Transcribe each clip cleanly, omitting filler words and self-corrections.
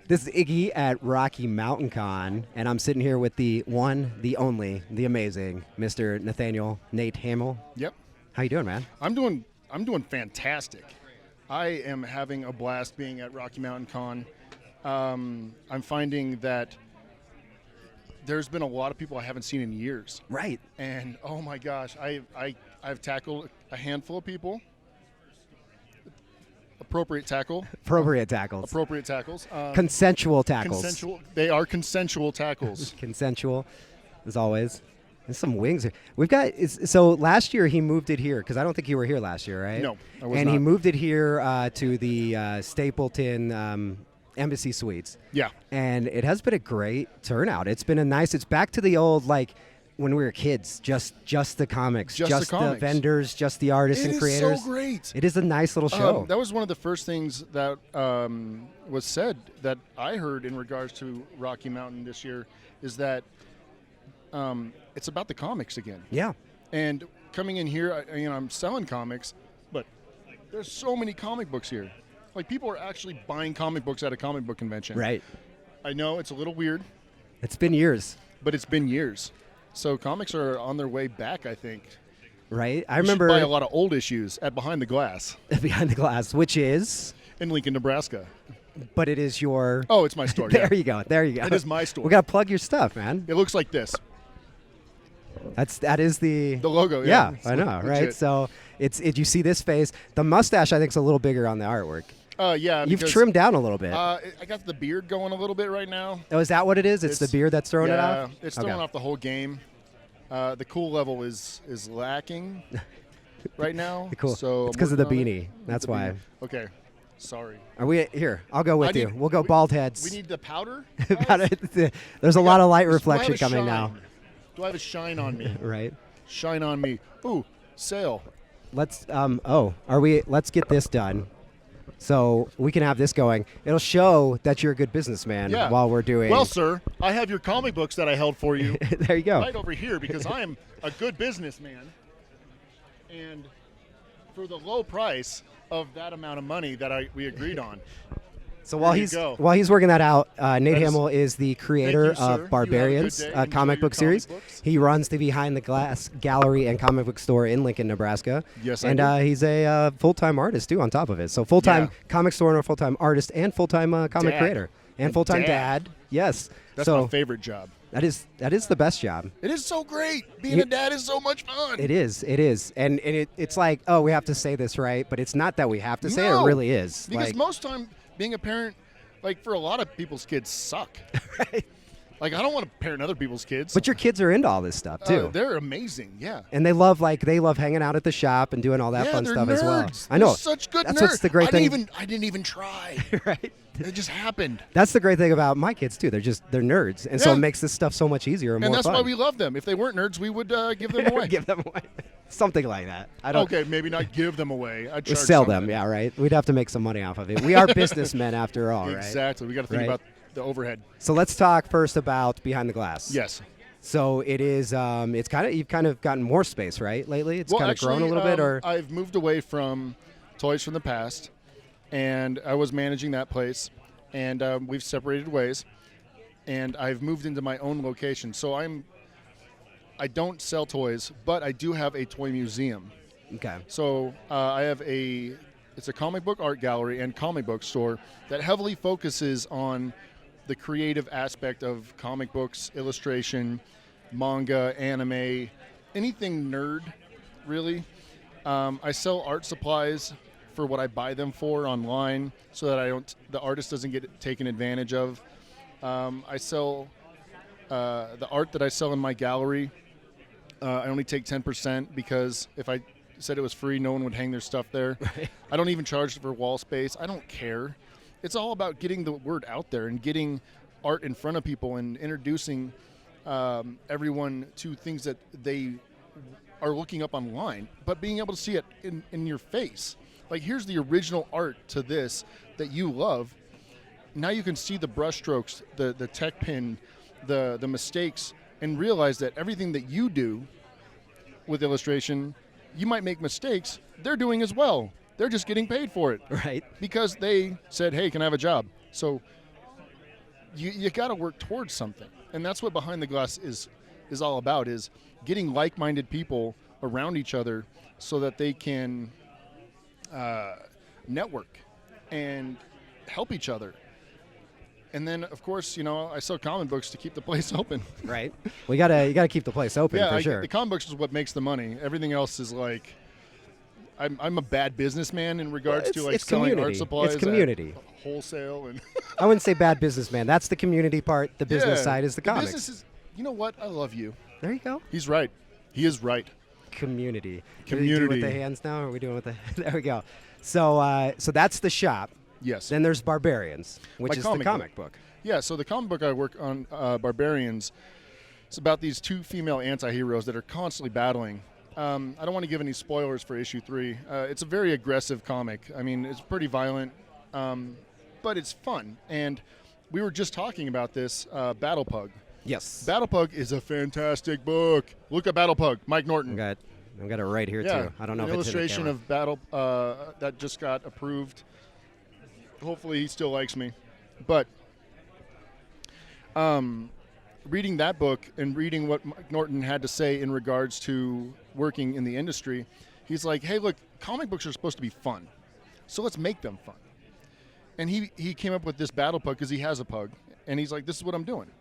This is Iggy at Rocky Mountain Con, and I'm sitting here with the one, the only, the amazing Mr. Nate Hammel. Yep. How you doing, man? I'm doing fantastic. I am having a blast being at Rocky Mountain Con. I'm finding that there's been a lot of people I haven't seen in years. Right. And oh my gosh, I've tackled a handful of people. Appropriate tackles. Consensual tackles. They are consensual tackles. Consensual, as always. There's some wings here. We've got, so last year he moved it here, because I don't think you were here last year, right? No, I was and not. he moved it here to the Stapleton Embassy Suites. Yeah. And it has been a great turnout. It's been it's back to the old, like, when we were kids, just the comics, just the vendors, just the artists and creators. It is so great. It is a nice little show. That was one of the first things that was said that I heard in regards to Rocky Mountain this year is that it's about the comics again. Yeah. And coming in here, I'm selling comics, but there's so many comic books here. Like, people are actually buying comic books at a comic book convention. Right. I know it's a little weird. It's been years. But it's been years. So comics are on their way back, I think. Right. I You remember should buy a lot of old issues at Behind the Glass. Behind the Glass, which is in Lincoln, Nebraska. But it is your... Oh, it's my store. There yeah. you go. There you go. It is my store. We got to plug your stuff, man. It looks like this. That is the logo. Yeah, I know, legit. right? So you see this face. The mustache, I think, is a little bigger on the artwork. Yeah. You've trimmed down a little bit. I got the beard going a little bit right now. Oh, is that what it is? It's the beard that's throwing it off? Yeah, it's throwing off the whole game. The cool level is lacking right now. Cool. So it's because of the beanie. That's why. Okay. Sorry. Are we here? I'll go with you. We'll go bald heads. We need the powder. There's a lot of light reflection coming now. Do I have a shine on me? Right. Shine on me. Ooh, sale. Let's let's get this done. So we can have this going. It'll show that you're a good businessman while we're doing. Well, sir, I have your comic books that I held for you. There you go. Right over here, because I am a good businessman. And for the low price of that amount of money that we agreed on. So while he's working that out, Nate Hammel is the creator of Barbarians comic book series. He runs the Behind the Glass gallery and comic book store in Lincoln, Nebraska. Yes, and he's a full-time artist too. On top of it, so full-time comic store owner, full-time artist, and full-time comic creator, and full-time dad. Yes, that's my favorite job. That is the best job. It is so great. Being a dad is so much fun. It is, and it's like, oh, we have to say this right, but it's not that we have to say it. It really is. Because most time, being a parent, like, for a lot of people's kids suck. Right. Like, I don't want to parent other people's kids. But your kids are into all this stuff too. They're amazing, yeah. And they love hanging out at the shop and doing all that fun stuff nerds. as well. I know. They're such good That's nerds. What's the great thing. I didn't even try. Right. It just happened. That's the great thing about my kids too. They're nerds, and so it makes this stuff so much easier and more fun. And that's why we love them. If they weren't nerds, we would give them away. Give them away. Something like that. Okay, maybe not give them away. I'd charge sell something. them. Yeah, right. We'd have to make some money off of it. We are businessmen after all, right? Exactly. We got to think about the overhead. So let's talk first about Behind the Glass. Yes. So it is. You've kind of gotten more space, right? Lately, it's kind of grown a little bit. Or I've moved away from Toys from the Past, and I was managing that place, and we've separated ways, and I've moved into my own location. So I don't sell toys, but I do have a toy museum. Okay. So I have it's a comic book art gallery and comic book store that heavily focuses on the creative aspect of comic books, illustration, manga, anime, anything nerd, really. I sell art supplies for what I buy them for online, so that the artist doesn't get taken advantage of. I sell the art that I sell in my gallery. I only take 10% because if I said it was free, no one would hang their stuff there. Right. I don't even charge for wall space. I don't care. It's all about getting the word out there and getting art in front of people and introducing everyone to things that they are looking up online, but being able to see it in your face. Like, here's the original art to this that you love. Now you can see the brushstrokes, the tech pin, the mistakes, and realize that everything that you do with illustration, you might make mistakes. They're doing as well. They're just getting paid for it. Right. Because they said, hey, can I have a job? So you got to work towards something, and that's what Behind the Glass is all about, is getting like-minded people around each other so that they can network and help each other. And then, of course, I sell comic books to keep the place open. Right. Well, you gotta keep the place open for sure. The comic books is what makes the money. Everything else is like, I'm a bad businessman in regards to like selling community. Art supplies. It's community. Wholesale and. I wouldn't say bad businessman. That's the community part. The business side is the comics. Business is. You know what? I love you. There you go. He's right. He is right. Community. Community. Are we doing with the hands now? Or are we doing with the? There we go. So that's the shop. Yes. Then there's Barbarians, which is the comic book. Yeah. So the comic book I work on, Barbarians, it's about these two female anti-heroes that are constantly battling. I don't want to give any spoilers for issue 3. It's a very aggressive comic. I mean, it's pretty violent, but it's fun. And we were just talking about this, Battle Pug. Yes. Battle Pug is a fantastic book. Look at Battle Pug, Mike Norton. I've got it right here, too. I don't know if it's illustration of Battle that just got approved. Hopefully he still likes me. But reading that book and reading what Mike Norton had to say in regards to working in the industry, he's like, hey, look, comic books are supposed to be fun, so let's make them fun. And he came up with this Battle Pug because he has a pug, and he's like, this is what I'm doing.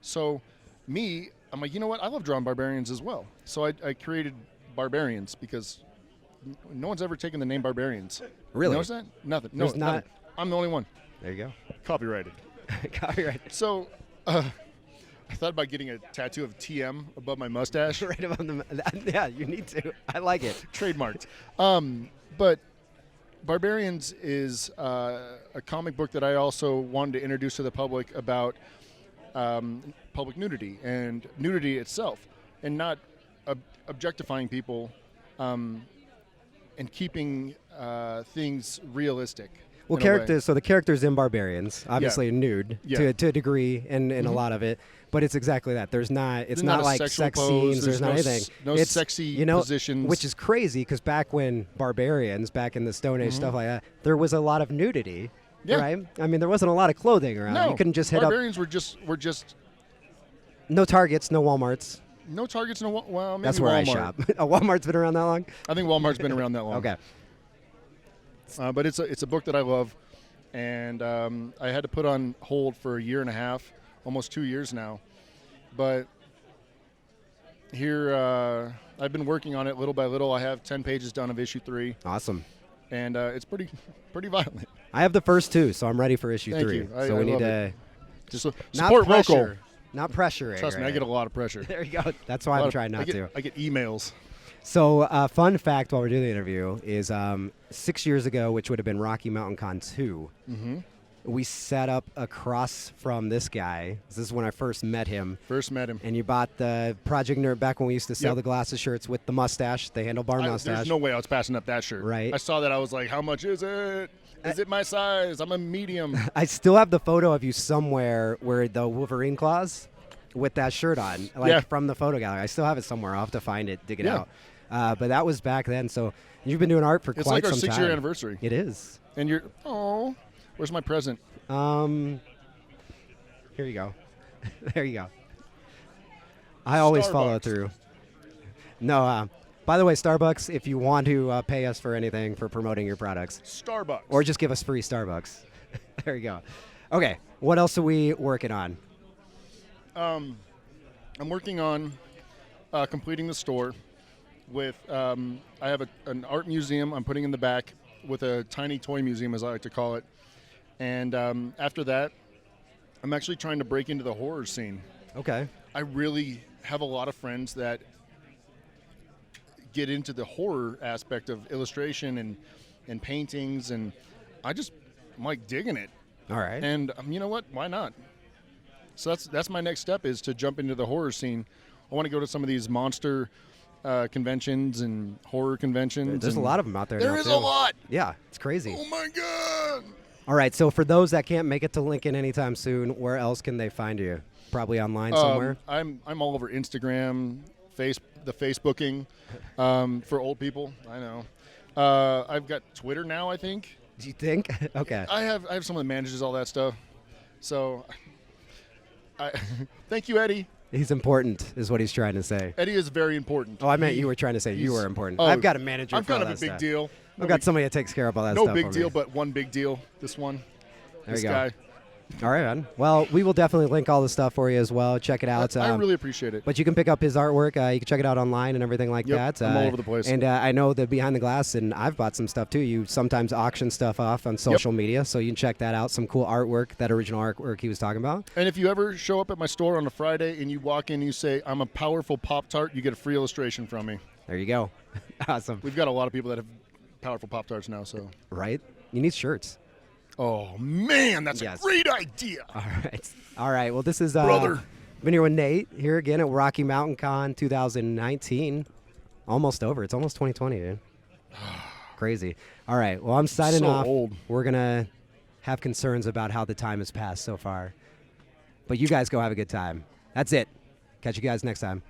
So I'm like, you know what? I love drawing Barbarians as well. So I created Barbarians because no one's ever taken the name Barbarians. Really? You notice that? Nothing. No, There's not. nothing. I'm the only one. There you go. Copyrighted. Copyrighted. So I thought about getting a tattoo of TM above my mustache. Right above the. Yeah, you need to. I like it. Trademarked. But Barbarians is a comic book that I also wanted to introduce to the public about public nudity and nudity itself, and not objectifying people, and keeping things realistic. Well, characters. So the characters in Barbarians obviously are nude to a degree, in a lot of it. But it's exactly that. There's not. It's not like sex scenes. There's not anything. It's sexy positions. Which is crazy because back when Barbarians, back in the Stone Age, stuff like that, there was a lot of nudity. Yeah. Right. I mean, there wasn't a lot of clothing around. No. You couldn't just hit Barbarians up. were just. No Targets, no WalMarts. No Targets, no. Well, maybe that's where Walmart. I shop. Walmart's been around that long. I think Walmart's been around that long. Okay. But it's a book that I love, and I had to put on hold for a year and a half, almost 2 years now. But here I've been working on it little by little. I have 10 pages done of issue 3. Awesome. And it's pretty violent. I have the first 2, so I'm ready for issue 3. Thank you. So we need to just support local. Not pressuring. Trust me, I get a lot of pressure. There you go. That's why I'm trying not to. I get emails. So fun fact while we're doing the interview is 6 years ago, which would have been Rocky Mountain Con 2, we set up across from this guy. This is when I first met him. And you bought the Project Nerd back when we used to sell the glasses shirts with the mustache, the handlebar mustache. There's no way I was passing up that shirt. Right. I saw that. I was like, how much is it? Is it my size? I'm a medium. I still have the photo of you somewhere where the Wolverine claws with that shirt on, from the photo gallery. I still have it somewhere. I'll have to find it, dig it out. But that was back then. So you've been doing art for quite some time. It's like our 6-year anniversary. It is. And where's my present? Here you go. There you go. I always follow through. No, by the way, Starbucks, if you want to pay us for anything for promoting your products. Starbucks. Or just give us free Starbucks. There you go. Okay, what else are we working on? I'm working on completing the store with, I have an art museum I'm putting in the back with a tiny toy museum, as I like to call it. And after that, I'm actually trying to break into the horror scene. Okay. I really have a lot of friends that get into the horror aspect of illustration and paintings, and I'm like digging it. All right. And you know what? Why not? So that's my next step, is to jump into the horror scene. I want to go to some of these monster conventions and horror conventions. There's a lot of them out there. There is a lot. Yeah, it's crazy. Oh my God. All right, so for those that can't make it to Lincoln anytime soon, where else can they find you? Probably online somewhere? I'm all over Instagram, the Facebooking for old people. I know. I've got Twitter now, I think. Do you think? Okay. I have someone that manages all that stuff. So Thank you, Eddie. He's important, is what he's trying to say. Eddie is very important. Oh, I meant you were trying to say you were important. Oh, I've got a manager. I'm for all kind of a that big stuff. deal. I've got somebody that takes care of all that no stuff. big for deal, me. but one big deal. This one. There this you go. guy. All right, man. Well, we will definitely link all the stuff for you as well. Check it out. I really appreciate it. But you can pick up his artwork. You can check it out online and everything like that. I'm all over the place. And I know that Behind the Glass, and I've bought some stuff too. You sometimes auction stuff off on social media, so you can check that out. Some cool artwork, that original artwork he was talking about. And if you ever show up at my store on a Friday and you walk in and you say, I'm a powerful Pop-Tart, you get a free illustration from me. There you go. Awesome. We've got a lot of people that have powerful Pop-Tarts now, so. Right? You need shirts. Oh, man, that's a great idea. All right. Well, this is Brother. Been here with Nate here again at Rocky Mountain Con 2019. Almost over. It's almost 2020, dude. Crazy. All right. Well, I'm signing off. Old. We're going to have concerns about how the time has passed so far. But you guys go have a good time. That's it. Catch you guys next time.